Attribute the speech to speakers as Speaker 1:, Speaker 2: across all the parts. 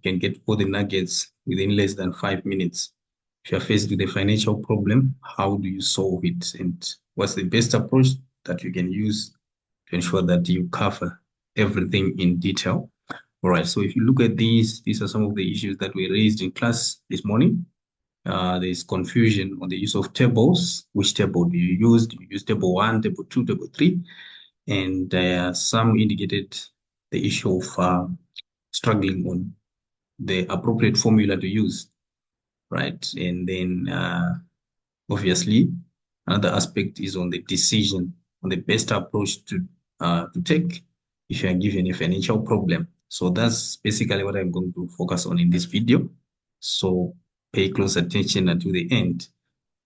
Speaker 1: can get all the nuggets within less than 5 minutes. If you're faced with a financial problem, how do you solve it? And what's the best approach that you can use to ensure that you cover everything in detail? All right, so if you look at these are some of the issues that we raised in class this morning. There's confusion on the use of tables. Which table do you use? Do you use table 1, table 2, table 3? And some indicated the issue of struggling on the appropriate formula to use, right? And then obviously another aspect is on the decision on the best approach to take if you are given a financial problem. So that's basically what I'm going to focus on in this video. So pay close attention until the end,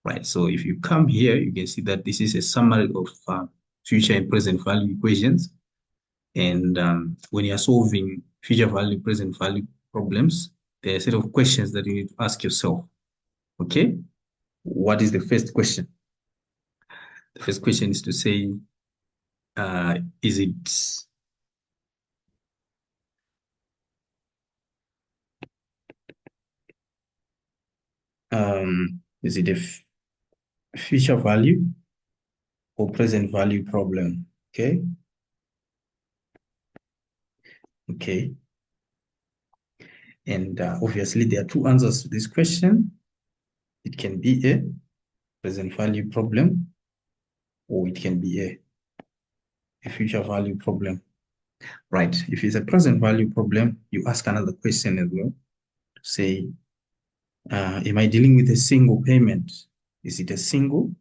Speaker 1: right? So if you come here, you can see that this is a summary of future and present value equations. And when you're solving future value, present value problems, there are a set of questions that you need to ask yourself. Okay, what is the first question? The first question is to say, is it a future value or present value problem? Okay. Okay. And obviously there are two answers to this question. It can be a present value problem, or it can be a future value problem. Right. If it's a present value problem, you ask another question as well. Say, am I dealing with a single payment? Is it a single?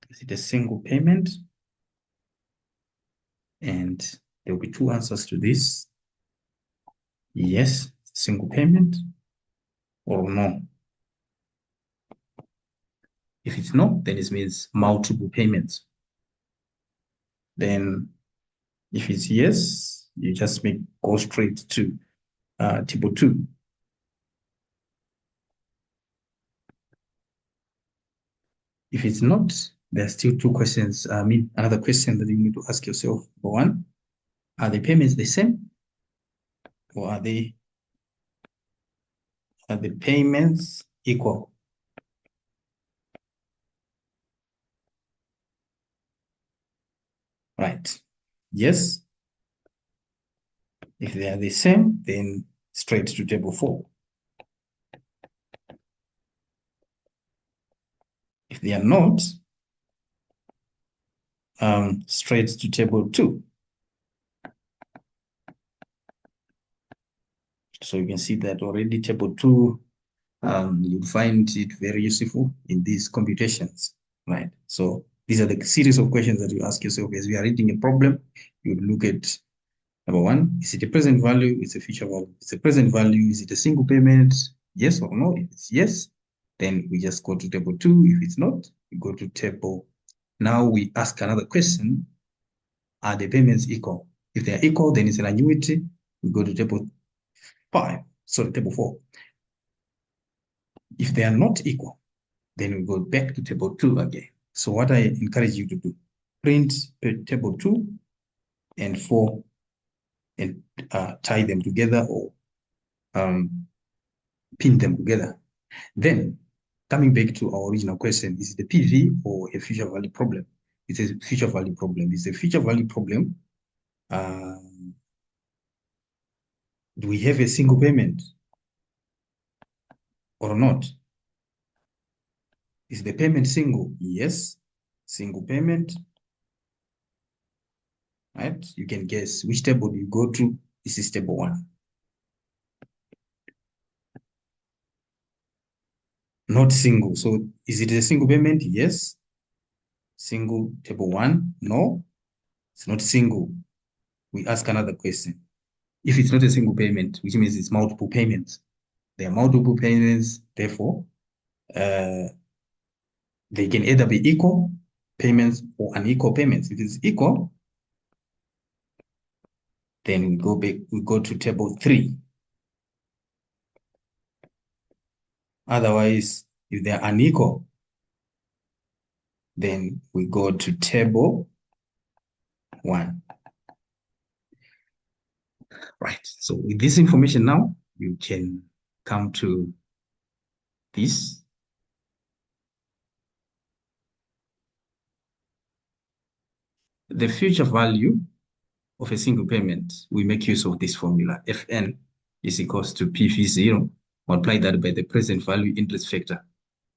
Speaker 1: Is it a single payment? And there will be two answers to this. Yes, single payment, or no. If it's no, then it means multiple payments. Then if it's yes, you just go straight to table 2. If it's not, there's still two questions. Another question that you need to ask yourself. For one, are the payments the same? Or are the payments equal? Right. Yes. If they are the same, then straight to table 4. If they are not, straight to table 2. So you can see that already table 2, you'll find it very useful in these computations, right? So these are the series of questions that you ask yourself as we are reading a problem. You look at number 1, is it a present value? It's a future value. It's a present value. Is it a single payment? Yes or no? If it's yes, then we just go to table 2. If it's not, we go to table. Now we ask another question. Are the payments equal? If they are equal, then it's an annuity. We go to table 5. Sorry, table 4. If they are not equal, then we go back to table 2 again. So what I encourage you to do, print table 2 and 4 and tie them together or pin them together. Then coming back to our original question, is it a PV or a future value problem? It's a future value problem. It's a future value problem. Do we have a single payment or not? Is the payment single? Yes, single payment. Right? You can guess which table do you go to. This is table 1. Not single. So is it a single payment? Yes. Single, table 1. No, it's not single. We ask another question. If it's not a single payment, which means it's multiple payments. There are multiple payments, therefore, they can either be equal payments or unequal payments. If it's equal, then we go to table 3. Otherwise, if they're unequal, then we go to table 1. Right. So with this information now, you can come to this. The future value of a single payment, we make use of this formula. Fn is equals to PV0. Multiply that by the present value interest factor,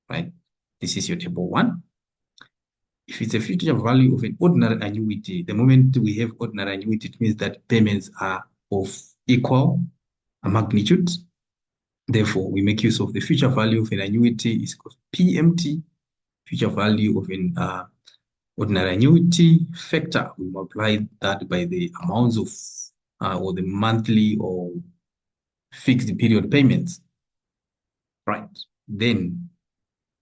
Speaker 1: right? This is your table 1. If it's a future value of an ordinary annuity, the moment we have ordinary annuity, it means that payments are of equal magnitude. Therefore, we make use of the future value of an annuity is called PMT, future value of an ordinary annuity factor. We multiply that by the amounts of or the monthly or fixed period payments. Right. Then,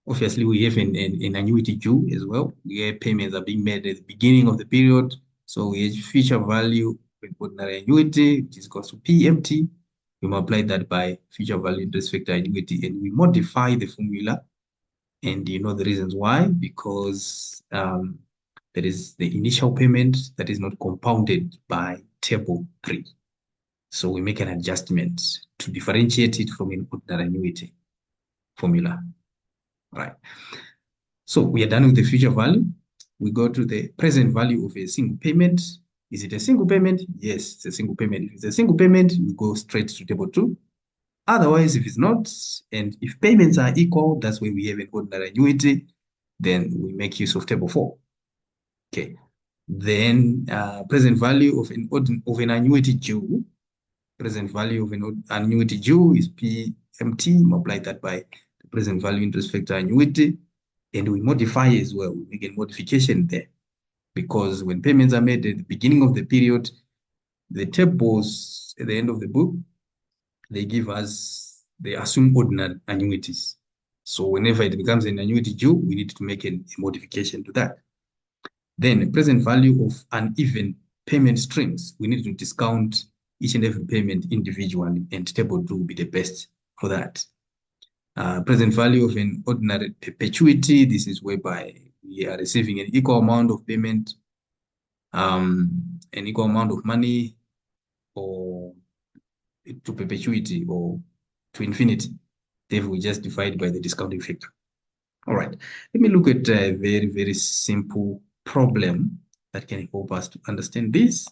Speaker 1: obviously, we have an annuity due as well, where payments are being made at the beginning of the period. So we have future value with ordinary annuity, which is equal to PMT. We multiply that by future value interest factor annuity, and we modify the formula. And you know the reasons why? Because there is the initial payment that is not compounded by table 3. So we make an adjustment to differentiate it from an ordinary annuity formula. Right. So we are done with the future value. We go to the present value of a single payment. Is it a single payment? Yes, it's a single payment. If it's a single payment, we go straight to table 2. Otherwise, if it's not, and if payments are equal, that's where we have an ordinary annuity, then we make use of table 4. Okay. Then present value of an annuity due. Present value of an annuity due is PMT. Multiply that by the present value interest factor annuity. And we modify as well. We make a modification there. Because when payments are made at the beginning of the period, the tables at the end of the book, they give us, they assume ordinary annuities. So whenever it becomes an annuity due, we need to make a modification to that. Then present value of uneven payment streams, we need to discount each and every payment individually, and table 2 will be the best for that. Present value of an ordinary perpetuity, this is whereby we are receiving an equal amount of payment, an equal amount of money, or to perpetuity or to infinity. Therefore, we just divide by the discounting factor. All right, let me look at a very, very simple problem that can help us to understand this.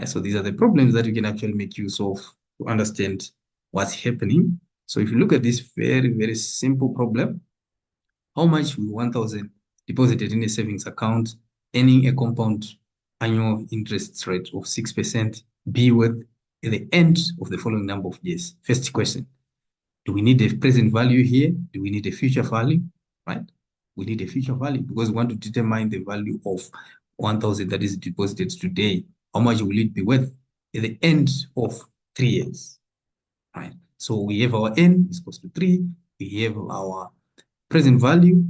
Speaker 1: So these are the problems that you can actually make use of to understand what's happening. So if you look at this very, very simple problem, how much will 1,000 deposited in a savings account earning a compound annual interest rate of 6% be worth at the end of the following number of years? First question, do we need a present value here? Do we need a future value, right? We need a future value because we want to determine the value of 1,000 that is deposited today. How much will it be worth at the end of 3 years, right? So we have our n is equals to 3. We have our present value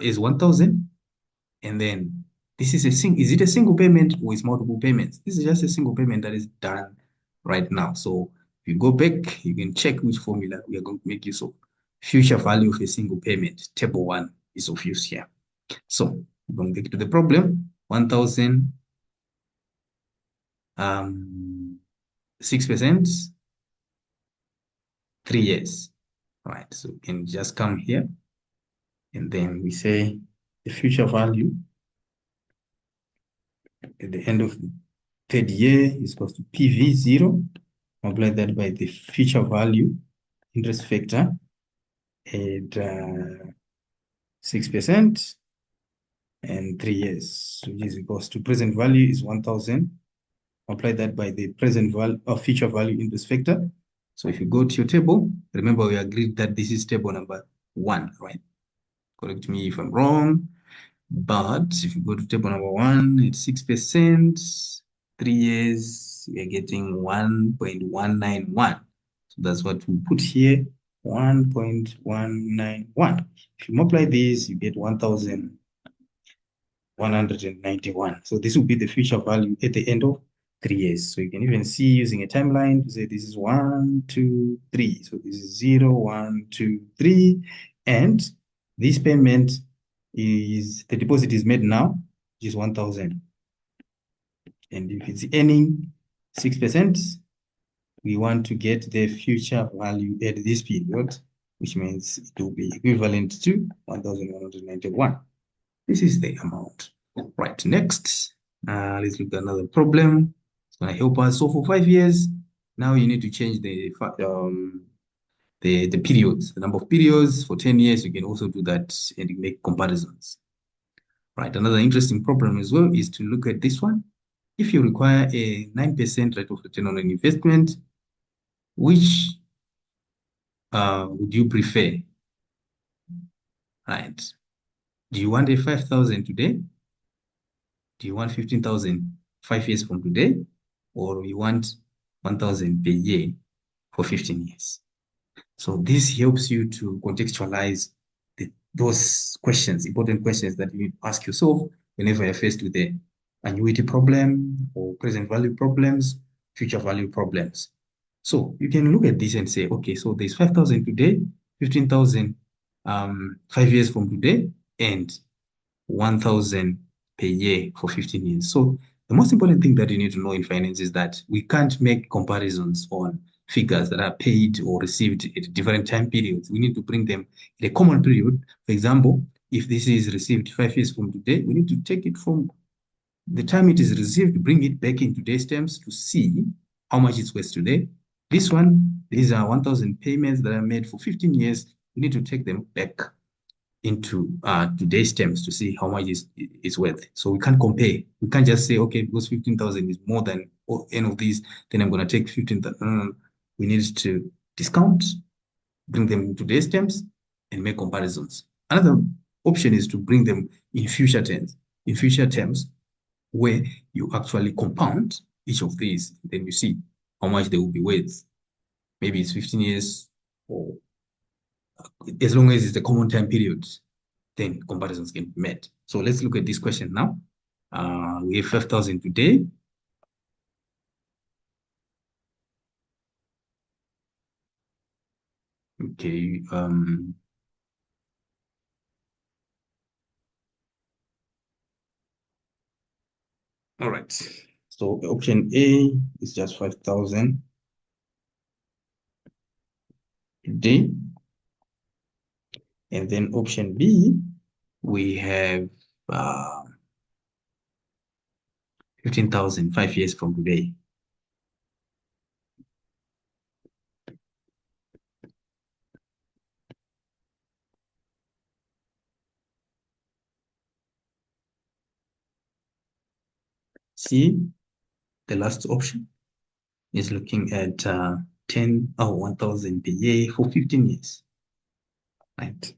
Speaker 1: is 1,000. And then this is is it a single payment or is multiple payments? This is just a single payment that is done right now. So if you go back, you can check which formula we are going to make use of. Future value of a single payment, table 1 is of use here. So going back to the problem, 1,000, 6%, 3 years. All right, so we can just come here and then we say the future value at the end of the 3rd year is equal to PV0. Multiply that by the future value interest factor at 6% and 3 years, which is equals to present value is 1,000. Multiply that by the present value or future value interest factor. So if you go to your table, remember we agreed that this is table number 1, right? Correct me if I'm wrong. But if you go to table number 1, it's 6%, 3 years, we are getting 1.191. So that's what we put here, 1.191. If you multiply this, you get 1,191. So this will be the future value at the end of 3 years. So you can even see using a timeline to say this is 1, 2, 3. So this is 0, 1, 2, 3. And this payment is, the deposit is made now, which is 1,000. And if it's earning 6%, we want to get the future value at this period, which means it will be equivalent to 1,191. This is the amount. Right, next, let's look at another problem. It's going to help us. So for 5 years, now you need to change the periods, the number of periods. For 10 years, you can also do that and make comparisons. Right, another interesting problem as well is to look at this one. If you require a 9% rate of return on an investment, which would you prefer? Right. Do you want a 5,000 today? Do you want 15,000 5 years from today? Or you want 1,000 per year for 15 years? So this helps you to contextualize those questions, important questions that you need to ask yourself whenever you're faced with the annuity problem or present value problems, future value problems. So you can look at this and say, okay, so there's 5,000 today, 15,000 5 years from today, and 1,000 per year for 15 years. So the most important thing that you need to know in finance is that we can't make comparisons on figures that are paid or received at different time periods. We need to bring them in a common period. For example, if this is received 5 years from today, we need to take it from the time it is received, bring it back in today's terms to see how much it's worth today. This one, these are 1,000 payments that are made for 15 years. We need to take them back into today's terms to see how much it's worth. So we can't compare. We can't just say, okay, because 15,000 is more than any of these, then I'm going to take 15,000. No. We need to discount, bring them in today's terms, and make comparisons. Another option is to bring them in future terms, where you actually compound each of these, then you see how much they will be worth. Maybe it's 15 years, or as long as it's the common time period, then comparisons can be made. So let's look at this question now. We have 5,000 today. Okay. All right. So option A is just 5,000 today. And then option B, we have 15,000 5 years from today. C, the last option, is looking at 10 or 1,000 per year for 15 years. Right.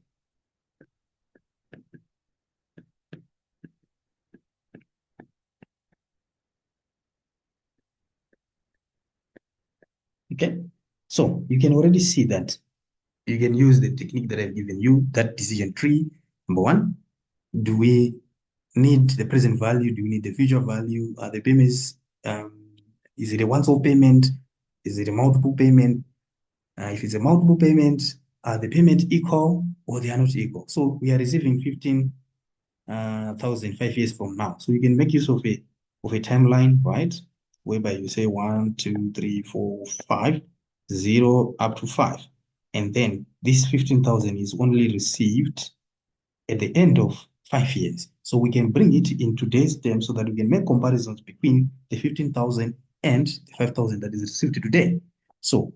Speaker 1: Okay. So you can already see that you can use the technique that I've given you, that decision tree. Number one, do we need the present value? Do we need the future value? Are the payments, is it a once-off payment? Is it a multiple payment? If it's a multiple payment, are the payment equal or they are not equal? So we are receiving 15,000 5 years from now. So you can make use of a timeline, right? Whereby you say 1, 2, 3, 4, 5, 0 up to 5. And then this 15,000 is only received at the end of 5 years. So we can bring it in today's terms so that we can make comparisons between the 15,000 and the 5,000 that is received today. So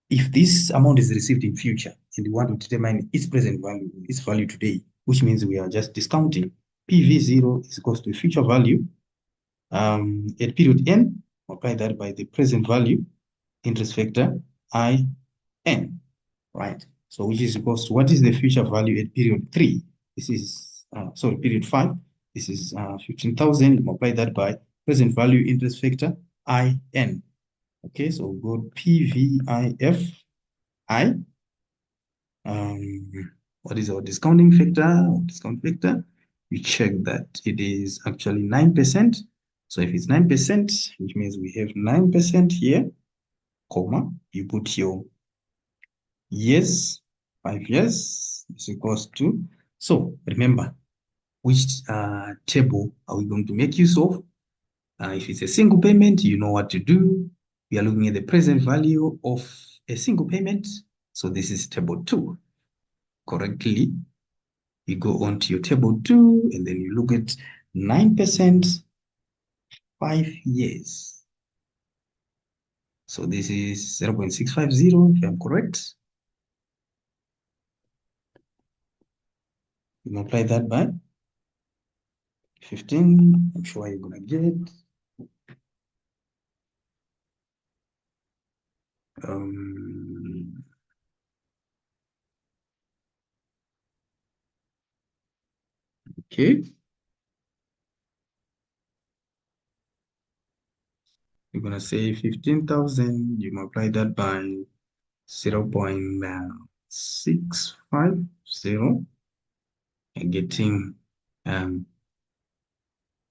Speaker 1: if this amount is received in future and we want to determine its present value, its value today, which means we are just discounting PV0 is equals to future value at period N, multiply that by the present value, interest factor IN, right? So which is equals to, what is the future value at period 3? This is, period 5. This is 15,000, multiply that by present value, interest factor IN. Okay, so we'll go PVIF I. What is our discounting factor? Discount factor, we check that it is actually 9%. So if it's 9%, which means we have 9% here, comma, you put your years, 5 years is equals to. So remember, which table are we going to make use of? If it's a single payment, you know what to do. We are looking at the present value of a single payment. So this is table 2. Correctly, you go on to your table 2 and then you look at 9%, 5 years. So this is 0.650, if I'm correct. You multiply that by 15. I'm sure you're going to get okay. You're going to say 15,000. You multiply that by 0.650 and getting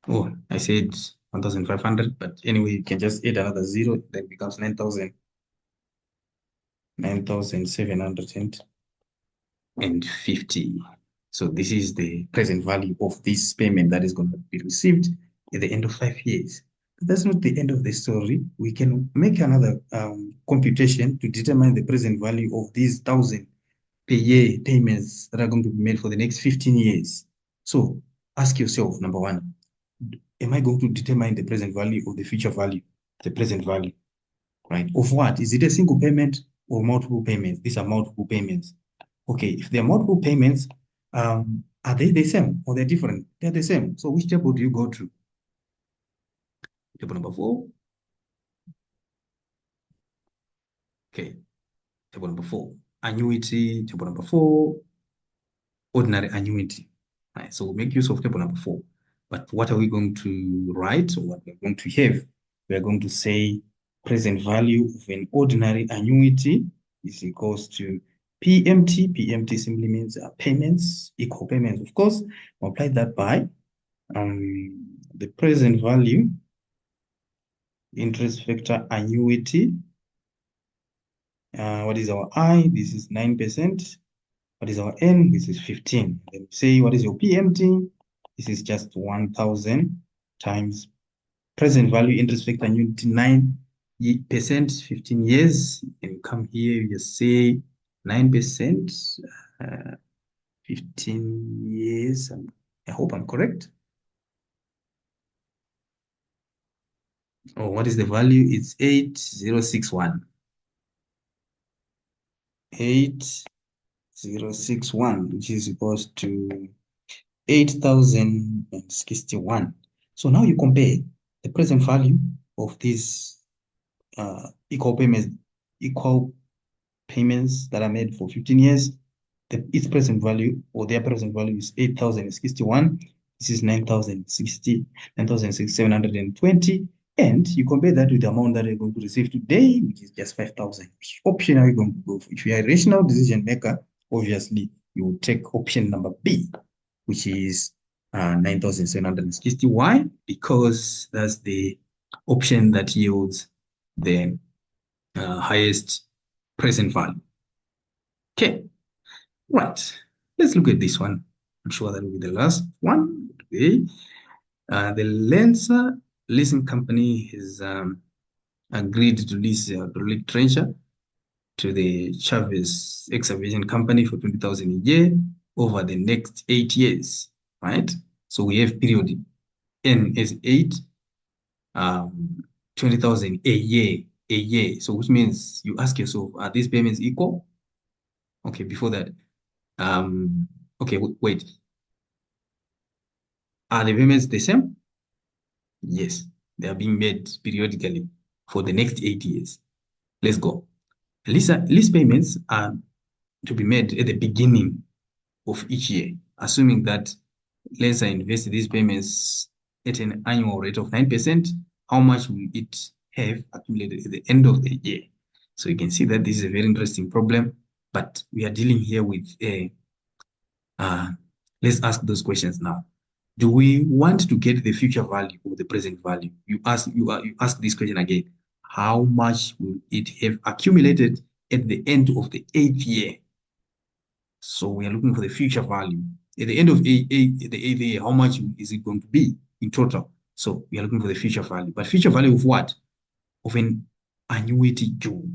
Speaker 1: oh, I said 1,500, but anyway, you can just add another zero, that becomes 9,000, 9,750. So this is the present value of this payment that is going to be received at the end of 5 years. But that's not the end of the story. We can make another computation to determine the present value of these 1,000 per year payments that are going to be made for the next 15 years. So ask yourself, number one, am I going to determine the present value or the future value? The present value, right? Of what? Is it a single payment or multiple payments? These are multiple payments. Okay, if they're multiple payments, are they the same or they're different? They're the same. So which table do you go to? Table number 4. Okay, table number 4. Annuity, table number 4. Ordinary annuity. Right, so we'll make use of table number 4. But what are we going to write or what we're going to have? We're going to say present value of an ordinary annuity is equals to PMT. PMT simply means payments, equal payments, of course. Multiply that by the present value, interest factor annuity. What is our I? This is 9%. What is our N? This is 15. Then say, what is your PMT? This is just 1,000 times present value interest factor annuity 9%, 15 years. And come here, you just say 9%, 15 years. I hope I'm correct. Oh, what is the value? It's 8061. 8061, which is equals to 8,061. So now you compare the present value of these equal payments that are made for 15 years. Its present value or their present value is 8,061. This is 9,720. And you compare that with the amount that you're going to receive today, which is just 5,000. Which option are you going to go for? If you are a rational decision maker, obviously you will take option number B, which is 9,760. Why? Because that's the option that yields the highest present value. Okay, right. Let's look at this one. I'm sure that will be the last one today. The Lensa leasing company has agreed to lease a hydraulic trencher to the Chavez excavation company for 20,000 a year over the next 8 years, right? So we have period N as 8, 20,000 a year. So which means you ask yourself, are these payments equal? Okay, before that, okay, wait. Are the payments the same? Yes, they are being made periodically for the next 8 years. Let's go. Lease payments are to be made at the beginning of each year, assuming that lessor invests these payments at an annual rate of 9%, how much will it have accumulated at the end of the year? So you can see that this is a very interesting problem, but we are dealing here with a, let's ask those questions now. Do we want to get the future value or the present value? You ask this question again. How much will it have accumulated at the end of the 8th year? So we are looking for the future value. At the end of the 8th year, how much is it going to be in total? So we are looking for the future value. But future value of what? Of an annuity due.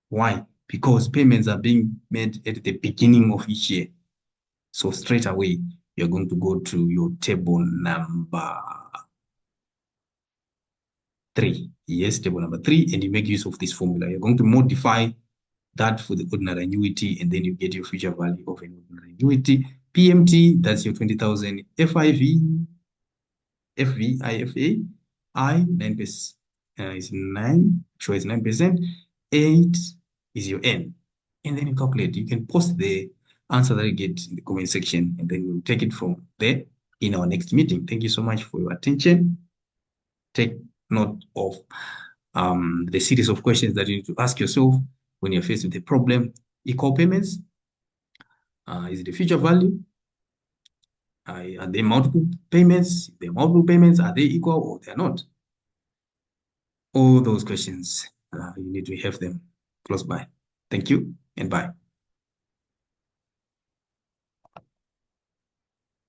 Speaker 1: Why? Because payments are being made at the beginning of each year. So straight away, you're going to go to your table number 3. Yes, table number 3, and you make use of this formula. You're going to modify that for the ordinary annuity, and then you get your future value of an ordinary annuity. PMT, that's your 20,000. FIV, FVIFA, I, 9% is 9, sure it's 9%. 8 is your N. And then you calculate. You can post the answer that you get in the comment section, and then we'll take it from there in our next meeting. Thank you so much for your attention. Take note of the series of questions that you need to ask yourself when you're faced with a problem. Equal payments, is it a future value? Are they multiple payments? If they're multiple payments, are they equal or they're not? All those questions, you need to have them close by. Thank you and bye.